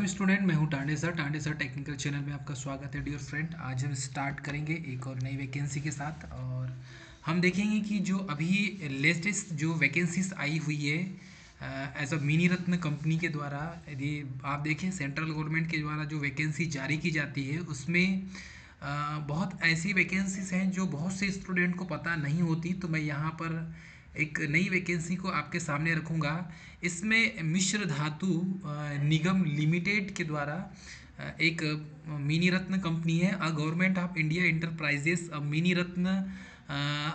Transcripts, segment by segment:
नमस्कार स्टूडेंट, मैं हूं टांडे सर टेक्निकल चैनल में आपका स्वागत है डियर फ्रेंड। आज हम स्टार्ट करेंगे एक और नई वैकेंसी के साथ और हम देखेंगे कि जो अभी लेटेस्ट जो वैकेंसीज आई हुई है as a mini Ratna company के द्वारा। यदि आप देखें सेंट्रल गवर्नमेंट के द्वारा जो वैकेंसी जारी की जाती है उसमें बहुत ऐसी वैकेंसीज हैं जो बहुत से स्टूडेंट को पता नहीं होती। तो मैं यहाँ पर एक नई वैकेंसी को आपके सामने रखूँगा। इसमें मिश्र धातु निगम लिमिटेड के द्वारा एक मिनी रत्न कंपनी है, government of India enterprises mini Ratna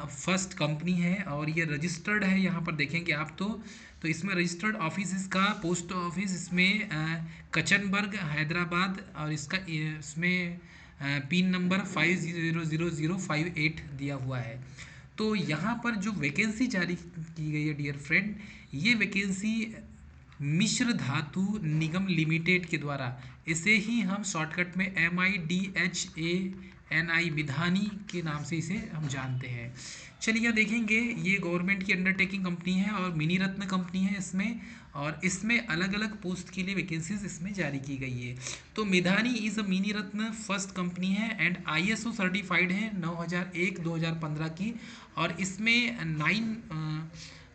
first company है और ये रजिस्टर्ड है। यहाँ पर देखेंगे आप तो इसमें रजिस्टर्ड ऑफिस इसका पोस्ट ऑफिस इसमें कचनबर्ग हैदराबाद और इसका इसमें पिन नंबर 500058 दिया हुआ है। तो यहाँ पर जो वैकेंसी जारी की गई है डियर फ्रेंड, ये वैकेंसी मिश्र धातु निगम लिमिटेड के द्वारा, इसे ही हम शॉर्टकट में MIDHANI मिधानी के नाम से इसे हम जानते हैं। चलिए यहाँ देखेंगे, ये गवर्नमेंट की अंडरटेकिंग कंपनी है और मिनी रत्न कंपनी है इसमें, और इसमें अलग अलग पोस्ट के लिए वैकेंसीज इसमें जारी की गई है। तो Midhani is a mini Ratna first company है एंड ISO सर्टिफाइड है 9001-2015 की, और इसमें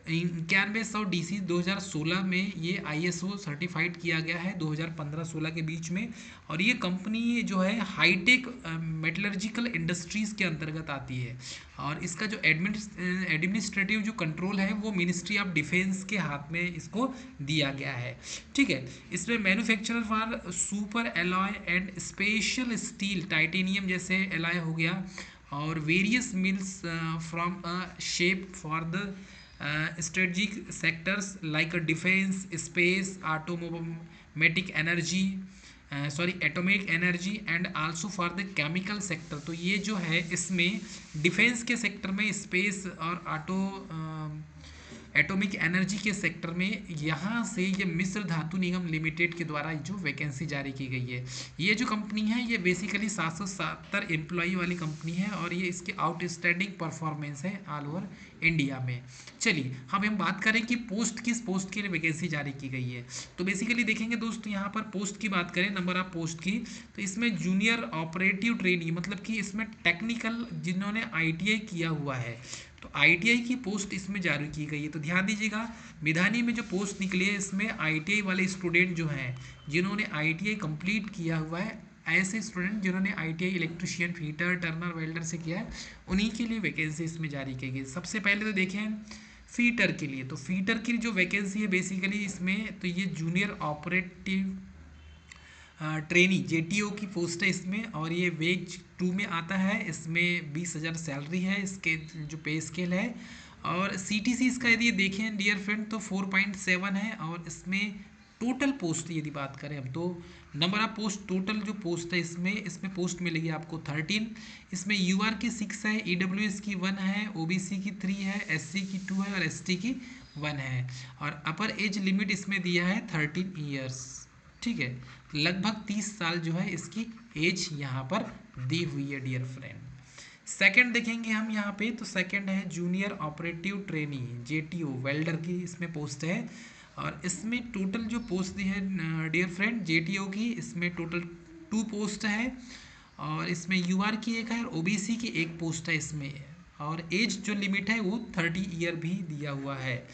9100 DC 2016 में ये ISO सर्टिफाइड किया गया है 2015-16 के बीच में। और ये कंपनी जो है हाईटेक मेटलर्जिकल इंडस्ट्रीज़ के अंतर्गत आती है और इसका जो एडमिनिस्ट्रेटिव जो कंट्रोल है वो मिनिस्ट्री ऑफ डिफेंस के हाथ में इसको दिया गया है। ठीक है, इसमें manufacturer for super alloy and special steel titanium जैसे एलॉय हो गया, और various mills from a shape for the strategic sectors like defense, space, automatic energy, atomic energy and also for the chemical sector। तो ये जो है इसमें defence के सेक्टर में, स्पेस और एटॉमिक एनर्जी के सेक्टर में यहाँ से ये मिश्र धातु निगम लिमिटेड के द्वारा जो वैकेंसी जारी की गई है। ये जो कंपनी है ये बेसिकली 770 एम्प्लॉई वाली कंपनी है और ये इसकी आउटस्टैंडिंग परफॉर्मेंस है ऑल ओवर इंडिया में। चलिए हम बात करें कि किस पोस्ट के लिए वैकेंसी जारी की गई है। तो बेसिकली देखेंगे दोस्तों, यहाँ पर पोस्ट की बात करें, नंबर ऑफ पोस्ट की, तो इसमें जूनियर ऑपरेटिव ट्रेनी, मतलब कि इसमें टेक्निकल जिन्होंने ITI किया हुआ है, तो ITI की पोस्ट इसमें जारी की गई है। तो ध्यान दीजिएगा, मिधानी में जो पोस्ट निकली है इसमें ITI वाले स्टूडेंट जो हैं, जिन्होंने ITI कंप्लीट किया हुआ है, ऐसे स्टूडेंट जिन्होंने ITI electrician, fitter, Turner, welder से किया है, उन्हीं के लिए वैकेंसी इसमें जारी की गई। सबसे पहले तो देखें फीटर के लिए, तो फीटर की जो वैकेंसी है बेसिकली इसमें, तो ये जूनियर ऑपरेटिव ट्रेनी JTO की पोस्ट है इसमें, और ये वेज 2 में आता है। इसमें 20,000 सैलरी है, इसके जो पे स्केल है, और CTC इसका यदि देखें डियर फ्रेंड तो 4.7 है। और इसमें टोटल पोस्ट यदि बात करें हम, तो नंबर ऑफ पोस्ट, टोटल जो पोस्ट है इसमें पोस्ट मिलेगी आपको 13। इसमें UR की 6 है, EWS की 1 है, OBC की 3 है, SC की 2 है और ST की 1 है, और अपर एज लिमिट इसमें दिया है 13 ईयर्स। ठीक है, लगभग 30 साल जो है इसकी एज यहाँ पर दी हुई है डियर फ्रेंड। सेकंड देखेंगे हम यहाँ पे, तो सेकंड है junior operative trainee JTO welder की इसमें पोस्ट है, और इसमें टोटल जो पोस्ट दी है डियर फ्रेंड JTO की, इसमें टोटल 2 पोस्ट है, और इसमें UR की 1 है और OBC की 1 पोस्ट है इसमें, और एज जो लिमिट है वो 30 ईयर भी दिया हुआ है।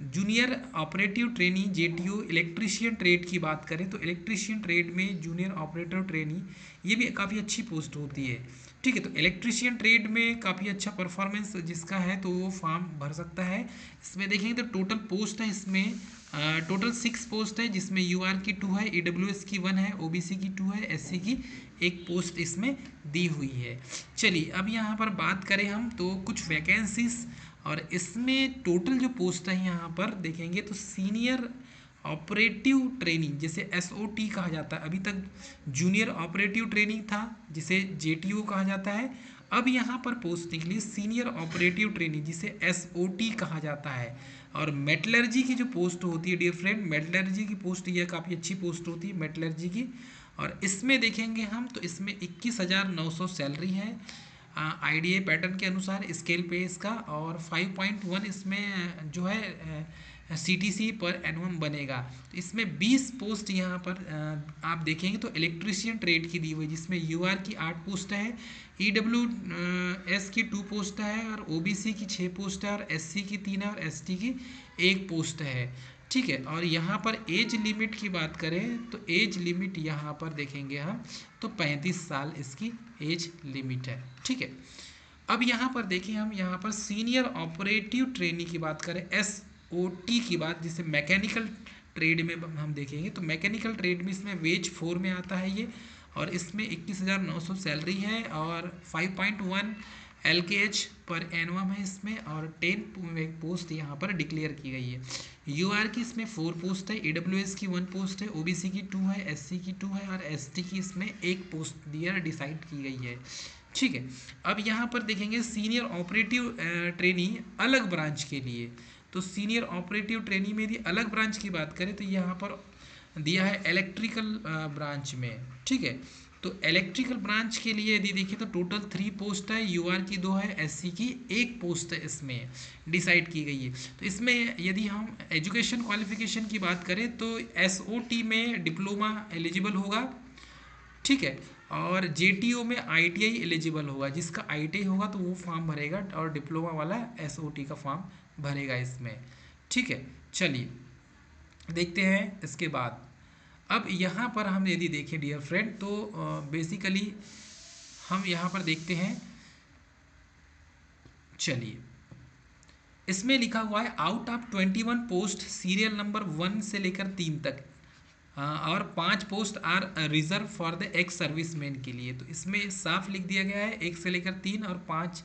Junior operative trainee JTO electrician trade की बात करें, तो इलेक्ट्रीशियन ट्रेड में जूनियर ऑपरेटिव ट्रेनी ये भी काफ़ी अच्छी पोस्ट होती है। ठीक है, तो इलेक्ट्रीशियन ट्रेड में काफ़ी अच्छा परफॉर्मेंस जिसका है तो वो फॉर्म भर सकता है। इसमें देखेंगे तो टोटल पोस्ट है इसमें, टोटल 6 पोस्ट है, जिसमें UR की 2 है, EWS की 1 है, OBC की 2 है, SC की 1 पोस्ट इसमें दी हुई है। चलिए अब यहाँ पर बात करें हम तो कुछ वैकेंसीज, और इसमें टोटल जो पोस्ट है यहाँ पर देखेंगे तो सीनियर ऑपरेटिव ट्रेनिंग जिसे SOT कहा जाता है, अभी तक जूनियर ऑपरेटिव ट्रेनिंग था जिसे JTO कहा जाता है, अब यहाँ पर पोस्ट निकली सीनियर ऑपरेटिव ट्रेनिंग जिसे SOT कहा जाता है। और मेटलर्जी की जो पोस्ट होती है डियर फ्रेंड, मेटलर्जी की पोस्ट यह काफ़ी अच्छी पोस्ट होती है मेटलर्जी की, और इसमें देखेंगे हम तो इसमें 21,900 सैलरी है IDA पैटर्न के अनुसार, स्केल पे इसका, और 5.1 इसमें जो है CTC पर एनुअम बनेगा। तो इसमें 20 पोस्ट यहाँ पर आप देखेंगे तो इलेक्ट्रीशियन ट्रेड की दी हुई, जिसमें UR की 8 पोस्ट है, EWS की 2 पोस्ट है, और OBC की 6 पोस्ट है, और SC की 3 है, और ST की 1 पोस्ट है। ठीक है, और यहाँ पर एज लिमिट की बात करें तो एज लिमिट यहाँ पर देखेंगे हम तो 35 साल इसकी एज लिमिट है। ठीक है, अब यहाँ पर देखें हम, यहाँ पर सीनियर ऑपरेटिव ट्रेनी की बात करें, SOT की बात, जिसे मैकेनिकल ट्रेड में हम देखेंगे तो मैकेनिकल ट्रेड में इसमें वेज 4 में आता है ये, और इसमें 21,900 सैलरी है, और 5.1 LKH पर एनुअम है इसमें, और 10 पोस्ट यहाँ पर डिक्लेयर की गई है। UR की इसमें 4 पोस्ट है, EWS की 1 पोस्ट है, OBC की 2 है, SC की 2 है, और ST की इसमें 1 पोस्ट दियर डिसाइड की गई है। ठीक है, अब यहाँ पर देखेंगे सीनियर ऑपरेटिव ट्रेनी अलग ब्रांच के लिए, तो सीनियर ऑपरेटिव ट्रेनी में यदि अलग ब्रांच की बात करें तो यहाँ पर दिया है इलेक्ट्रिकल ब्रांच में। ठीक है, तो इलेक्ट्रिकल ब्रांच के लिए यदि देखें तो टोटल 3 पोस्ट है, UR की 2 है, SC की 1 पोस्ट है इसमें डिसाइड की गई है। तो इसमें यदि हम एजुकेशन क्वालिफिकेशन की बात करें तो SOT में डिप्लोमा एलिजिबल होगा। ठीक है, और JTO में ITI एलिजिबल होगा, जिसका ITI होगा तो वो फॉर्म भरेगा, और डिप्लोमा वाला SOT का फॉर्म भरेगा इसमें। ठीक है, चलिए देखते हैं इसके बाद। अब यहाँ पर हम यदि देखें डियर फ्रेंड तो बेसिकली हम यहाँ पर देखते हैं, चलिए इसमें लिखा हुआ है out of 21 post serial number 1 से लेकर 3 तक, और 5 post are reserve for the ex serviceman के लिए। तो इसमें साफ लिख दिया गया है 1 से लेकर 3 और 5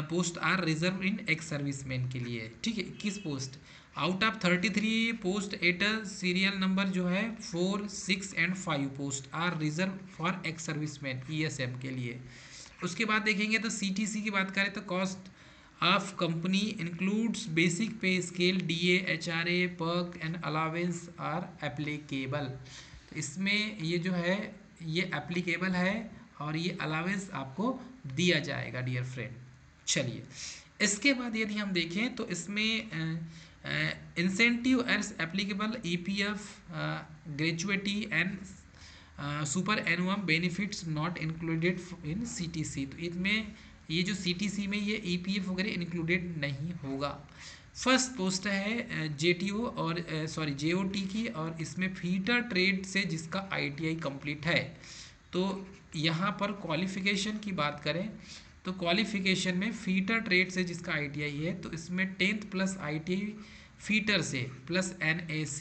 post are reserve in ex serviceman के लिए। ठीक है, 21 post out of 33 post at serial number जो है 4, 6 and 5 post are reserve for ex serviceman ESM के लिए। उसके बाद देखेंगे तो CTC की बात करें तो cost of company includes basic pay scale, DA, HRA, perk and allowance are applicable. तो इसमें ये जो है ये एप्लीकेबल है, और ये अलावेंस आपको दिया जाएगा डियर फ्रेंड। चलिए इसके बाद यदि हम देखें तो इसमें incentive as applicable EPF, gratuity and superannuation benefits not included in CTC। तो इसमें ये जो CTC में ये EPF वगैरह इंक्लूडेड नहीं होगा। फर्स्ट पोस्ट है JTO और JOT की, और इसमें फीटर ट्रेड से जिसका ITI कंप्लीट है। तो यहाँ पर क्वालिफिकेशन की बात करें तो क्वालिफिकेशन में फीटर ट्रेड से जिसका ITI है तो इसमें 10th प्लस ITI फीटर से प्लस NAC।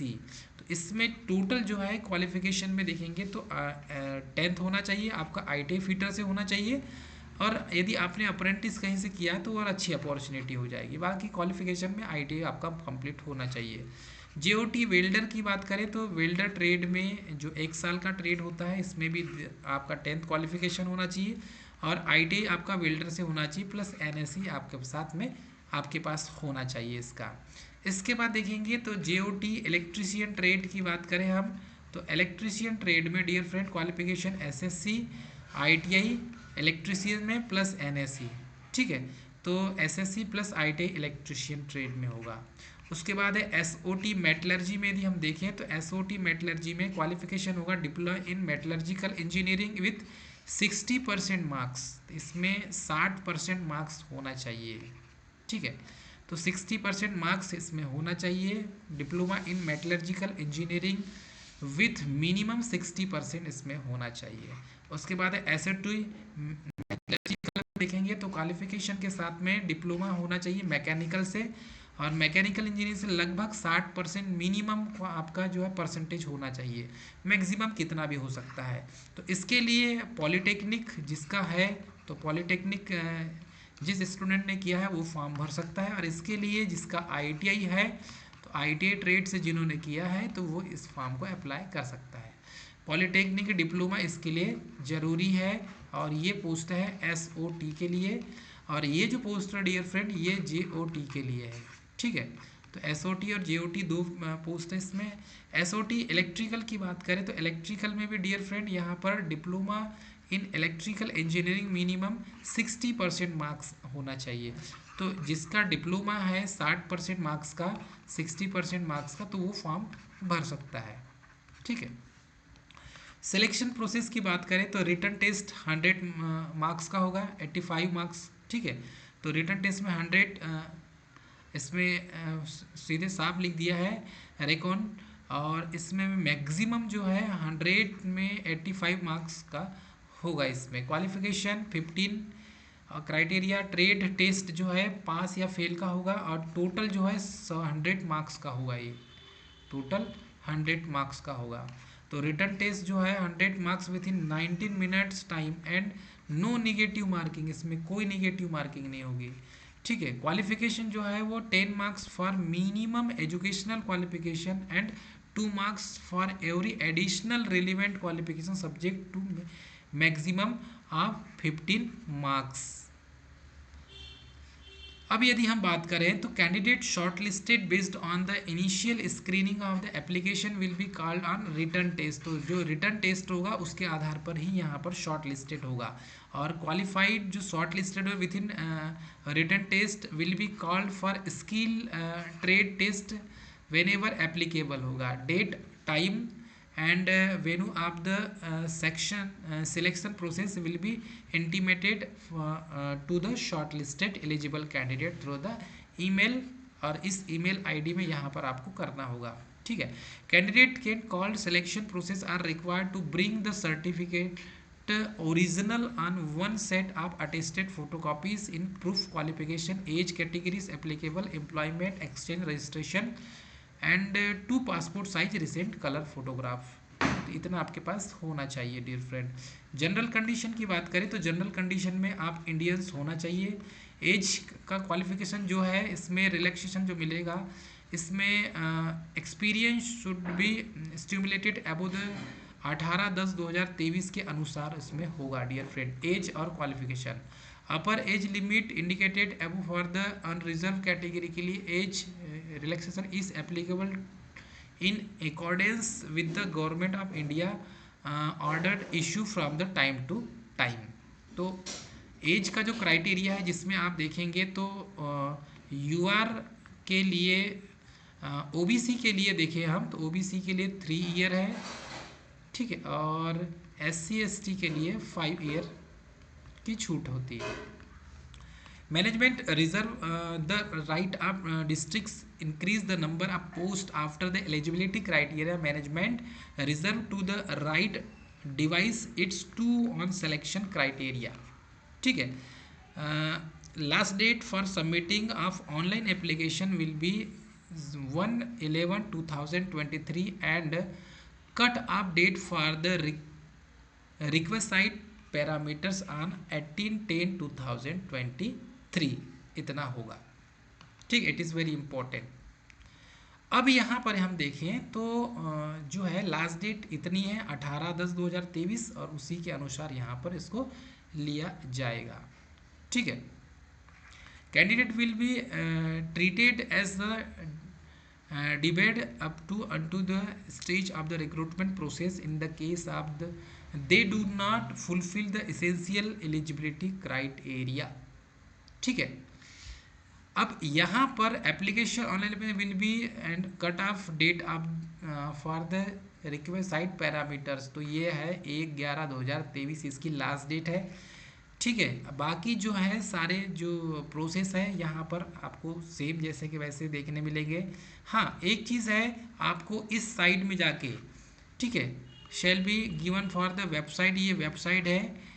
तो इसमें टोटल जो है क्वालिफिकेशन में देखेंगे तो 10th होना चाहिए आपका, ITI फीटर से होना चाहिए, और यदि आपने अप्रेंटिस कहीं से किया है तो और अच्छी अपॉर्चुनिटी हो जाएगी। बाकी क्वालिफिकेशन में ITI आपका कंप्लीट होना चाहिए। JOT वेल्डर की बात करें तो वेल्डर ट्रेड में जो 1 साल का ट्रेड होता है इसमें भी आपका 10th क्वालिफिकेशन होना चाहिए, और ITI आपका वेल्डर से होना चाहिए, प्लस NAC आपके साथ में आपके पास होना चाहिए इसका। इसके बाद देखेंगे तो JOT इलेक्ट्रीशियन ट्रेड की बात करें हम तो इलेक्ट्रीशियन ट्रेड में dear friend qualification SSC, ITI electrician में प्लस NAC। ठीक है, तो SSC plus ITI electrician trade में होगा। उसके बाद है SOT मेटलर्जी में यदि हम देखें तो SOT मेटलर्जी में क्वालिफिकेशन होगा deploy in metallurgical engineering with 60% marks. इसमें 60% मार्क्स होना चाहिए। ठीक है, तो 60% मार्क्स इसमें होना चाहिए। Diploma in metallurgical engineering with minimum 60% इसमें होना चाहिए। उसके बाद है SOT मेटलर्जिकल देखेंगे तो क्वालिफिकेशन के साथ में डिप्लोमा होना चाहिए मैकेनिकल से, और मैकेनिकल इंजीनियरिंग से लगभग 60% मिनिमम आपका जो है परसेंटेज होना चाहिए, मैक्सिमम कितना भी हो सकता है। तो इसके लिए पॉलीटेक्निक जिसका है तो पॉलीटेक्निक जिस स्टूडेंट ने किया है वो फॉर्म भर सकता है, और इसके लिए जिसका ITI है तो ITI ट्रेड से जिन्होंने किया है तो वो इस फॉर्म को अप्लाई कर सकता है। पॉलीटेक्निक डिप्लोमा इसके लिए ज़रूरी है, और ये पोस्ट है SOT के लिए, और ये जो पोस्ट है डियर फ्रेंड ये JOT के लिए है। ठीक है, तो एसओटी और जेओटी दो पोस्ट है इसमें। एसओटी इलेक्ट्रिकल की बात करें तो इलेक्ट्रिकल में भी डियर फ्रेंड यहाँ पर diploma in electrical engineering minimum 60% marks होना चाहिए। तो जिसका डिप्लोमा है 60% मार्क्स का, 60% मार्क्स का, तो वो फॉर्म भर सकता है। ठीक है। सिलेक्शन प्रोसेस की बात करें तो रिटन टेस्ट 100 मार्क्स का होगा, 85 मार्क्स। ठीक है। तो रिटन टेस्ट में 100, इसमें सीधे साफ लिख दिया है रेकॉन, और इसमें मैक्सिमम जो है 100 में 85 मार्क्स का होगा। इसमें क्वालिफिकेशन 15, और क्राइटेरिया ट्रेड टेस्ट जो है पास या फेल का होगा, और टोटल जो है 100 मार्क्स का होगा। ये टोटल 100 मार्क्स का होगा। तो रिटन टेस्ट जो है 100 marks within 19 minutes time and no negative marking, इसमें कोई निगेटिव मार्किंग नहीं होगी। ठीक है। क्वालिफिकेशन जो है वो 10 marks for minimum educational qualification and 2 marks for every additional relevant qualification subject to maximum of 15 marks. अब यदि हम बात करें तो candidate shortlisted based on the initial screening of the application will be called on written test. तो जो written test होगा उसके आधार पर ही यहाँ पर शॉर्ट लिस्टेड होगा, और क्वालिफाइड जो शॉर्ट लिस्टेड हो within written test will be called for skill trade test whenever applicable होगा। Date, time and venue of the selection process will be intimated to the shortlisted eligible candidate through the email, और इस email ID में यहाँ पर आपको करना होगा। ठीक है। Candidate can called selection process are required to bring the certificate original on one set of attested photocopies in proof qualification, age categories applicable, employment, exchange registration and 2 passport size recent colour photograph. तो इतना आपके पास होना चाहिए dear friend. General condition की बात करें तो general condition में आप इंडियंस होना चाहिए। एज का क्वालिफिकेशन जो है इसमें रिलैक्सेशन जो मिलेगा, इसमें experience should be stimulated above the 18/10/2023 के अनुसार इसमें होगा डियर फ्रेंड। एज और qualification, upper age limit indicated above for the unreserved category के लिए age relaxation is applicable in accordance with the government of India order issue from the time to time. तो age का जो criteria है जिसमें आप देखेंगे तो यूआर के लिए, ओबीसी के लिए देखें हम तो ओबीसी के लिए 3 ईयर है। ठीक है। और SC ST के लिए 5 ईयर की छूट होती है। Management reserve the right of districts increase the number of post after the eligibility criteria. Management reserve to the right device its to on selection criteria. ठीक है। Last date for submitting of online application will be 1/11/2023 and cut off date for the request parameters on 18/10/2023। इतना होगा। ठीक, it is very important. अब यहाँ पर हम देखें तो जो है लास्ट डेट इतनी है 18/10/2023 और उसी के अनुसार यहाँ पर इसको लिया जाएगा। ठीक है। Candidate will be treated as the debate up to the stage of the recruitment process in the case of the they do not fulfill the essential eligibility criteria। ठीक है। अब यहाँ पर application online will be and cut off date of for the request site parameters. तो ये है 1/11/2023 इसकी last date है। ठीक है। बाकी जो है सारे जो प्रोसेस है यहाँ पर आपको सेम जैसे कि वैसे देखने मिलेंगे। हाँ, एक चीज़ है आपको इस साइड में जाके, ठीक है, shall be given for the website, ये वेबसाइट है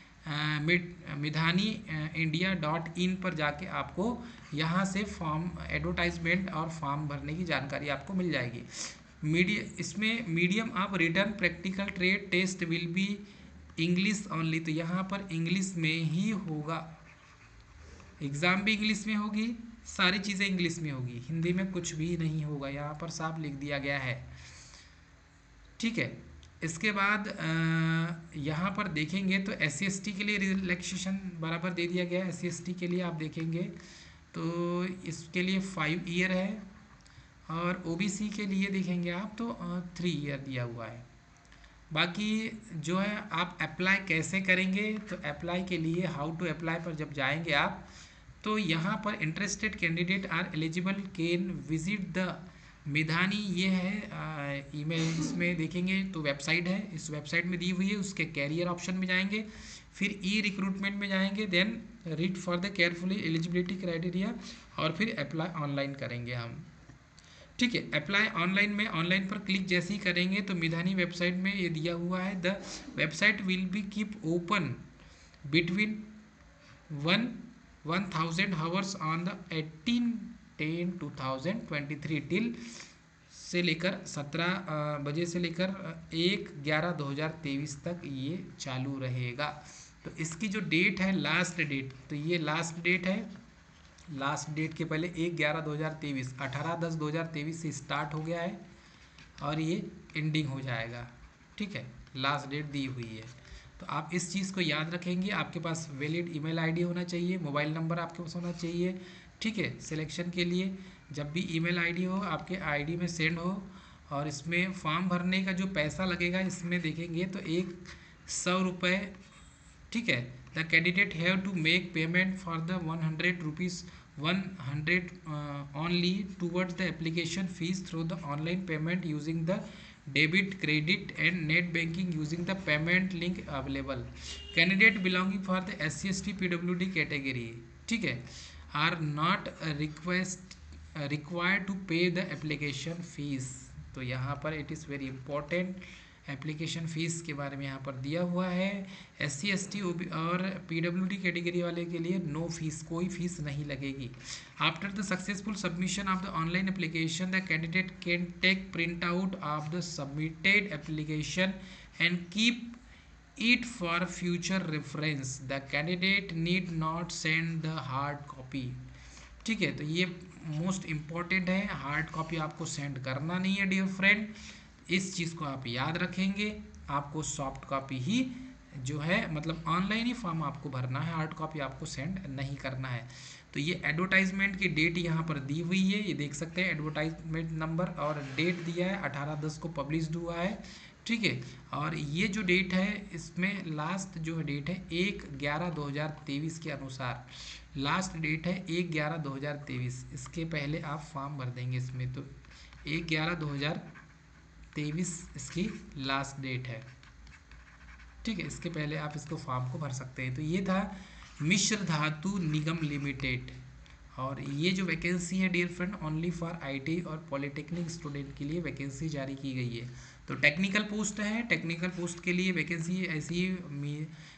midhani-india.in पर जाके आपको यहाँ से फॉर्म एडवर्टाइजमेंट और फॉर्म भरने की जानकारी आपको मिल जाएगी। इसमें medium of written practical trade test will be English only. तो यहाँ पर इंग्लिश में ही होगा, एग्ज़ाम भी इंग्लिश में होगी, सारी चीज़ें इंग्लिश में होगी, हिंदी में कुछ भी नहीं होगा, यहाँ पर साफ लिख दिया गया है। ठीक है। इसके बाद यहाँ पर देखेंगे तो SC ST के लिए रिलैक्सेशन बराबर दे दिया गया है। SC ST के लिए आप देखेंगे तो इसके लिए 5 ईयर है और ओबीसी के लिए देखेंगे आप तो 3 ईयर दिया हुआ है। बाकी जो है आप अप्लाई कैसे करेंगे, तो अप्लाई के लिए हाउ टू अप्लाई पर जब जाएंगे आप, तो यहाँ पर interested candidate are eligible can visit the MIDHANI, ये है ईमेल, इसमें देखेंगे तो वेबसाइट है, इस वेबसाइट में दी हुई है, उसके कैरियर ऑप्शन में जाएंगे, फिर ई रिक्रूटमेंट में जाएंगे, then read for the carefully eligibility criteria, और फिर अप्लाई ऑनलाइन करेंगे हम। ठीक है, अप्लाई ऑनलाइन में ऑनलाइन पर क्लिक जैसे ही करेंगे तो मिधानी वेबसाइट में ये दिया हुआ है, the website will be keep open between 1000 hours on the 18/10/2023 till से लेकर 17 बजे से लेकर 1/11/2023 तक ये चालू रहेगा। तो इसकी जो डेट है लास्ट डेट, तो ये लास्ट डेट है, लास्ट डेट के पहले 1/11/2023, 18/10/2023 से स्टार्ट हो गया है और ये एंडिंग हो जाएगा। ठीक है, लास्ट डेट दी हुई है, तो आप इस चीज़ को याद रखेंगे। आपके पास वैलिड ईमेल आईडी होना चाहिए, मोबाइल नंबर आपके पास होना चाहिए। ठीक है, सिलेक्शन के लिए जब भी ईमेल आईडी हो आपके आईडी में सेंड हो, और इसमें फॉर्म भरने का जो पैसा लगेगा इसमें देखेंगे तो 100 रुपये। ठीक है, the candidate have to make payment for the 100 rupees 100 only towards the application fees through the online payment using the debit, credit and net banking using the payment link available. Candidate belonging for the SC/ST PWD category, ठीक है, are not required to pay the application fees. तो यहाँ पर it is very important, application fees के बारे में यहाँ पर दिया हुआ है। SC/ST और PWD कैटेगरी वाले के लिए नो फीस, कोई फीस नहीं लगेगी। After the successful submission of the online application the candidate can take print out of the submitted application and keep it for future reference. The candidate need not send the hard copy. ठीक है, तो ये most important है, hard copy आपको send करना नहीं है dear friend, इस चीज़ को आप याद रखेंगे। आपको सॉफ्ट कॉपी ही जो है मतलब ऑनलाइन ही फॉर्म आपको भरना है, हार्ड कॉपी आपको सेंड नहीं करना है। तो ये एडवर्टाइजमेंट की डेट यहाँ पर दी हुई है, ये देख सकते हैं एडवर्टाइजमेंट नंबर और डेट दिया है, 18/10 को पब्लिश्ड हुआ है। ठीक है, और ये जो डेट है इसमें लास्ट जो डेट है 1/11/2023 के अनुसार लास्ट डेट है 1/11/2023। इसके पहले आप फॉर्म भर देंगे इसमें, तो 1/11/2023 इसकी लास्ट डेट है। ठीक है, इसके पहले आप इसको फॉर्म को भर सकते हैं। तो ये था मिश्र धातु निगम लिमिटेड, और ये जो वैकेंसी है dear friend only for IT और पॉलिटेक्निक स्टूडेंट के लिए वैकेंसी जारी की गई है। तो टेक्निकल पोस्ट है, टेक्निकल पोस्ट के लिए वैकेंसी ऐसी ही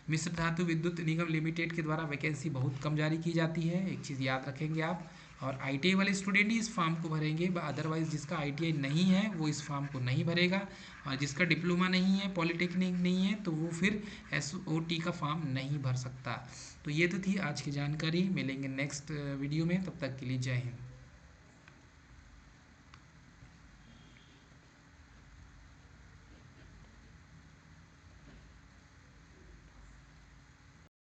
मिश्र धातु विद्युत निगम लिमिटेड के द्वारा वैकेंसी बहुत कम जारी की जाती है, एक चीज़ याद रखेंगे आप। और आईटीआई वाले स्टूडेंट ही इस फॉर्म को भरेंगे, अदरवाइज जिसका आईटीआई नहीं है वो इस फॉर्म को नहीं भरेगा, और जिसका डिप्लोमा नहीं है, पॉलिटेक्निक नहीं है, तो वो फिर एसओटी का फॉर्म नहीं भर सकता। तो ये तो थी आज की जानकारी, मिलेंगे नेक्स्ट वीडियो में, तब तक के लिए जय हिंद।